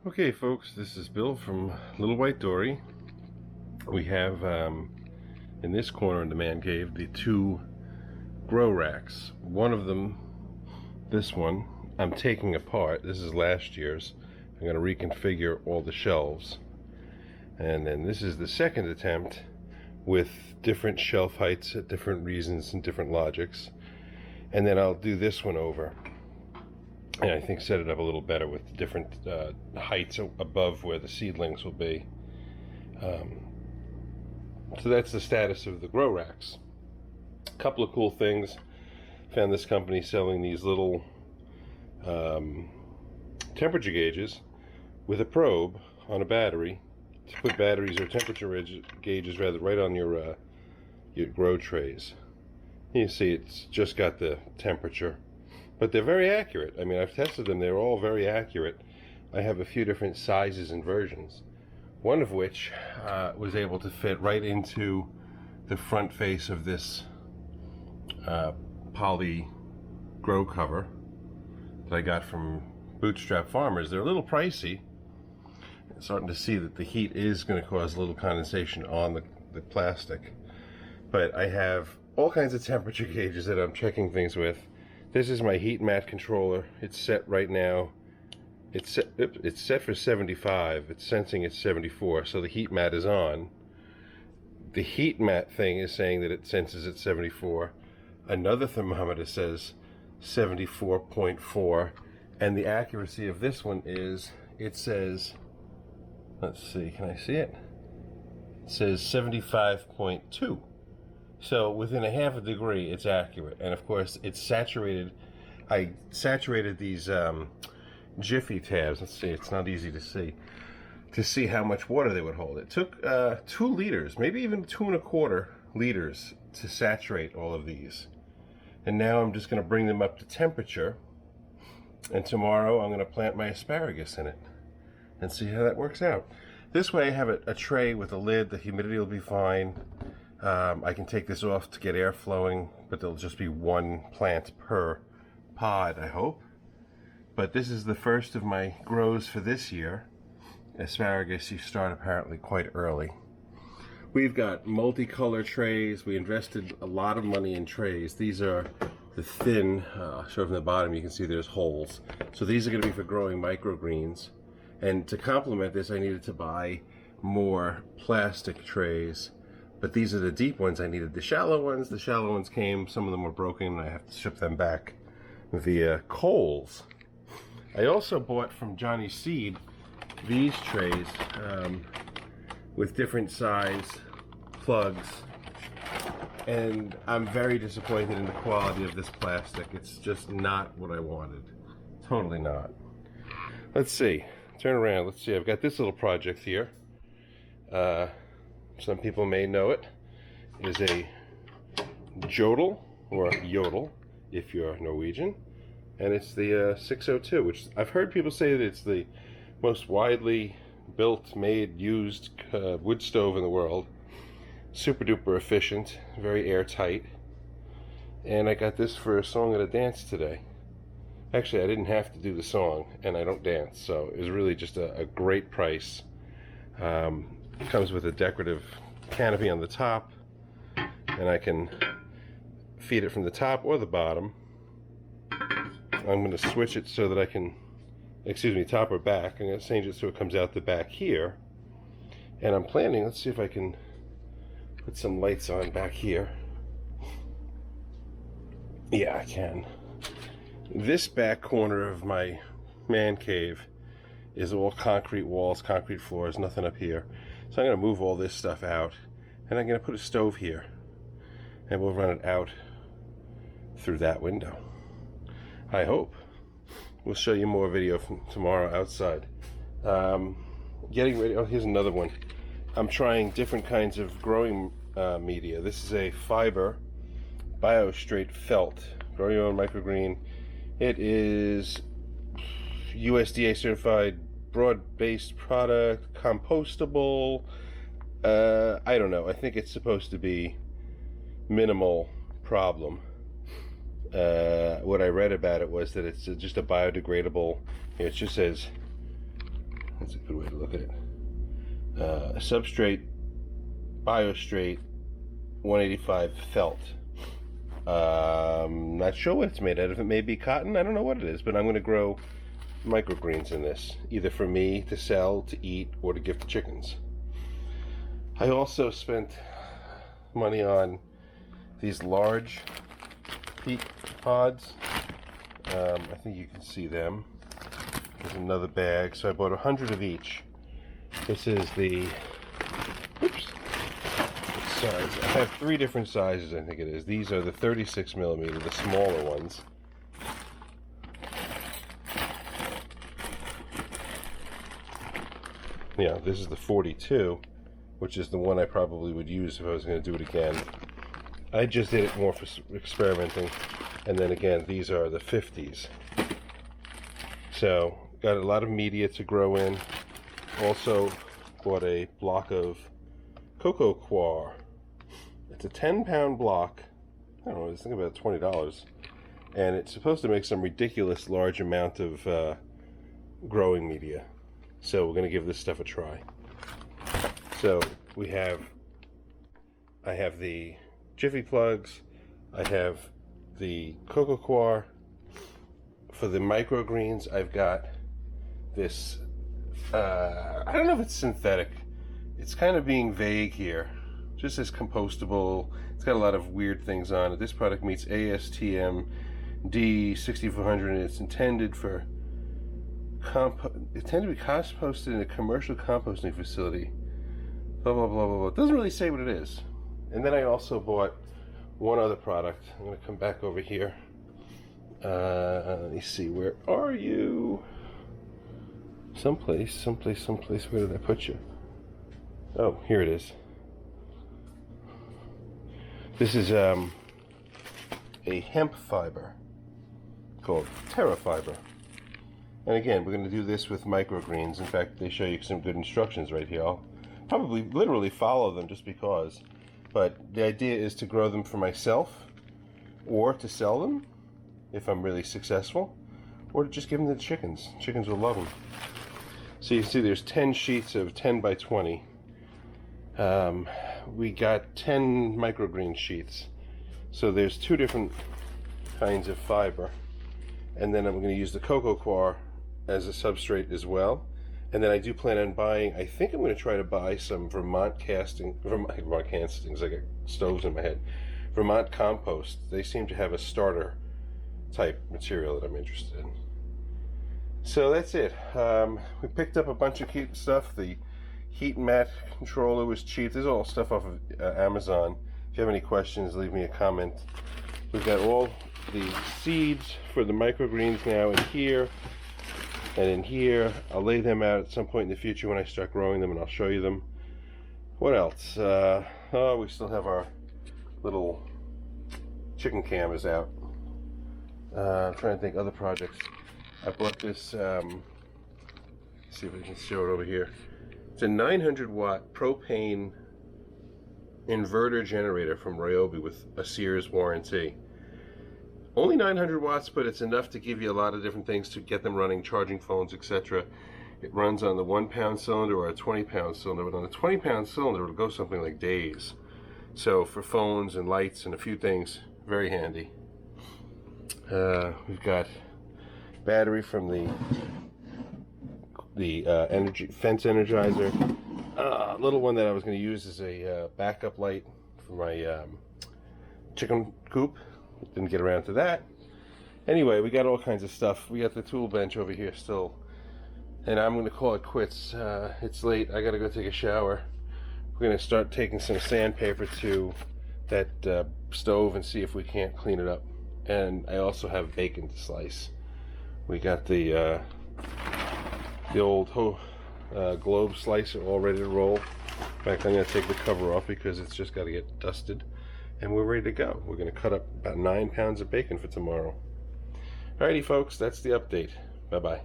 Okay folks, this is Bill from Little White Dory. We have in this corner in the man cave the two grow racks. One of them, this one, I'm taking apart. This is last year's. I'm going to reconfigure all the shelves. And then this is the second attempt with different shelf heights at different reasons and different logics. And then I'll do this one over. And I think set it up a little better with the different heights above where the seedlings will be. So that's the status of the grow racks. A couple of cool things. Found this company selling these little temperature gauges with a probe on a battery to put batteries or temperature gauges rather right on your grow trays. You see it's just got the temperature. But they're very accurate. I mean, I've tested them. They're all very accurate. I have a few different sizes and versions. One of which was able to fit right into the front face of this poly grow cover that I got from Bootstrap Farmers. They're a little pricey. I'm starting to see that the heat is going to cause a little condensation on the plastic. But I have all kinds of temperature gauges that I'm checking things with. This is my heat mat controller. It's set right now. It's set for 75. It's sensing it's 74, so the heat mat is on. The heat mat thing is saying that it senses it's 74. Another thermometer says 74.4, and the accuracy of this one is, it says, let's see, can I see it? It says 75.2. So within a half a degree, it's accurate. And of course, it's saturated. I saturated these Jiffy tabs. Let's see, it's not easy to see how much water they would hold. It took 2 liters, maybe even 2¼ liters to saturate all of these. And now I'm just going to bring them up to temperature. And tomorrow I'm going to plant my asparagus in it and see how that works out. This way I have a tray with a lid. The humidity will be fine. I can take this off to get air flowing, but there'll just be one plant per pod, I hope. But this is the first of my grows for this year. Asparagus, you start apparently quite early. We've got multicolor trays. We invested a lot of money in trays. These are the thin, I'll show from the bottom, you can see there's holes. So these are going to be for growing microgreens. And to complement this, I needed to buy more plastic trays. But these are the deep ones. I needed the shallow ones. The shallow ones came, some of them were broken, and I have to ship them back via Kohl's. I also bought from Johnny Seed these trays with different size plugs, and I'm very disappointed in the quality of this plastic. It's just not what I wanted. Totally not. Let's see. Turn around. Let's see. I've got this little project here. Some people may know it, is a jodel, or yodel, if you're Norwegian, and it's the 602, which I've heard people say that it's the most widely built, made, used wood stove in the world. Super duper efficient, very airtight, and I got this for a song and a dance today. Actually, I didn't have to do the song, and I don't dance, so it was really just a great price. It comes with a decorative canopy on the top, and I can feed it from the top or the bottom. I'm going to switch it so that I can, excuse me, top or back. I'm going to change it so it comes out the back here. And I'm planning, let's see if I can put some lights on back here. Yeah, I can. This back corner of my man cave is all concrete walls, concrete floors, nothing up here. So I'm going to move all this stuff out, and I'm going to put a stove here, and we'll run it out through that window. I hope. We'll show you more video from tomorrow outside. Getting ready. Oh, here's another one. I'm trying different kinds of growing media. This is a fiber BioStraight felt. Grow your own microgreen. It is USDA certified, broad-based product, compostable. I don't know. I think it's supposed to be minimal problem. What I read about it was that it's just a biodegradable. It just says That's a good way to look at it. Substrate, biostrate, 185 felt. Not sure what it's made out of. It may be cotton. I don't know what it is, but I'm going to grow microgreens in this, either for me to sell, to eat, or to give to chickens. I also spent money on these large peat pods. I think you can see them. There's another bag, so I bought 100 of each. This is the, oops, size. I have 3 different sizes, I think it is. These are the 36 millimeter, the smaller ones. Yeah, this is the 42, which is the one I probably would use if I was going to do it again. I just did it more for experimenting. And then again, these are the 50s. So, got a lot of media to grow in. Also bought a block of cocoa coir. It's a 10-pound block. I don't know, I think about $20. And it's supposed to make some ridiculous large amount of growing media. So we're going to give this stuff a try. So I have the Jiffy plugs. I have the cocoa coir. For the microgreens, I've got this, I don't know if it's synthetic. It's kind of being vague here. Just as compostable. It's got a lot of weird things on it. This product meets ASTM D6400 and it's intended to be composted in a commercial composting facility. Blah, blah, blah, blah, blah. It doesn't really say what it is. And then I also bought one other product. I'm going to come back over here. Let me see. Where are you? Someplace. Where did I put you? Oh, here it is. This is a hemp fiber called Terra Fiber. And again, we're going to do this with microgreens. In fact, they show you some good instructions right here. I'll probably literally follow them just because. But the idea is to grow them for myself, or to sell them if I'm really successful, or to just give them to the chickens. Chickens will love them. So you can see there's 10 sheets of 10 by 20. We got 10 microgreen sheets. So there's 2 different kinds of fiber. And then I'm going to use the cocoa coir as a substrate as well. And then I do plan on buying, I think I'm going to try to buy some Vermont castings, I got stoves in my head. Vermont compost. They seem to have a starter type material that I'm interested in. So that's it. We picked up a bunch of cute stuff. The heat mat controller was cheap. There's all stuff off of Amazon. If you have any questions, leave me a comment. We've got all the seeds for the microgreens now in here and in here. I'll lay them out at some point in the future when I start growing them, and I'll show you them. What else? Oh, we still have our little chicken cam is out. I'm trying to think other projects. I bought this, let's see if I can show it over here. It's a 900 watt propane inverter generator from Ryobi with a Sears warranty. Only 900 watts, but it's enough to give you a lot of different things to get them running, charging phones, etc. It runs on the 1-pound cylinder or a 20-pound cylinder, but on the 20-pound cylinder it'll go something like days. So for phones and lights and a few things, very handy. We've got battery from the energy fence energizer. Little one that I was going to use as a backup light for my chicken coop. Didn't get around to that. Anyway, we got all kinds of stuff. We got the tool bench over here still, and I'm going to call it quits. It's late. I got to go take a shower. We're going to start taking some sandpaper to that stove and see if we can't clean it up. And I also have bacon to slice. We got the old globe slicer all ready to roll. In fact, I'm going to take the cover off because it's just got to get dusted. And we're ready to go. We're going to cut up about 9 pounds of bacon for tomorrow. Alrighty, folks, that's the update. Bye-bye.